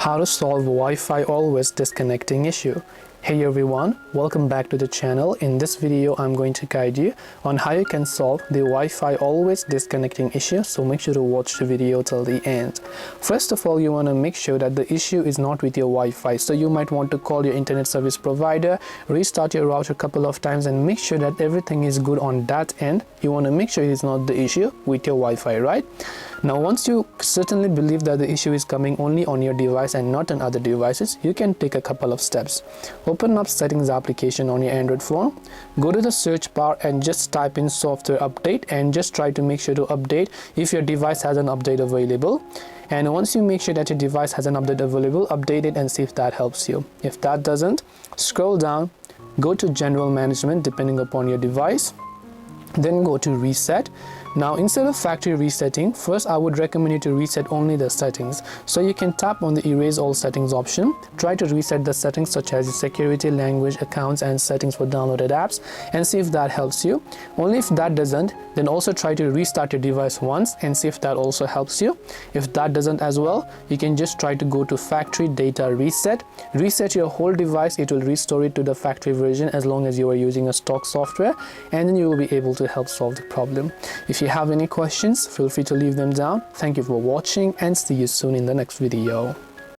how to solve Wi-Fi always disconnecting issue. Hey everyone, welcome back to the channel. In this video I'm going to guide you on how you can solve the Wi-Fi always disconnecting issue, so make sure to watch the video till the end. First of all, you want to make sure that the issue is not with your Wi-Fi, so you might want to call your internet service provider, restart your router a couple of times and make sure that everything is good on that end. You want to make sure it's not the issue with your Wi-Fi, right? Now once you certainly believe that the issue is coming only on your device and not on other devices, you can take a couple of steps. Open up settings application on your Android phone, go to the search bar and just type in software update and just try to make sure to update if your device has an update available. And once you make sure that your device has an update available, update it and see if that helps you. If that doesn't, scroll down, go to general management depending upon your device, then go to reset. Now instead of factory resetting, first I would recommend you to reset only the settings. So you can tap on the erase all settings option, try to reset the settings such as the security, language, accounts and settings for downloaded apps and see if that helps you. Only if that doesn't, then also try to restart your device once and see if that also helps you. If that doesn't as well, you can just try to go to factory data reset, reset your whole device. It will restore it to the factory version as long as you are using a stock software, and then you will be able to help solve the problem. If you have any questions, feel free to leave them down. Thank you for watching and see you soon in the next video.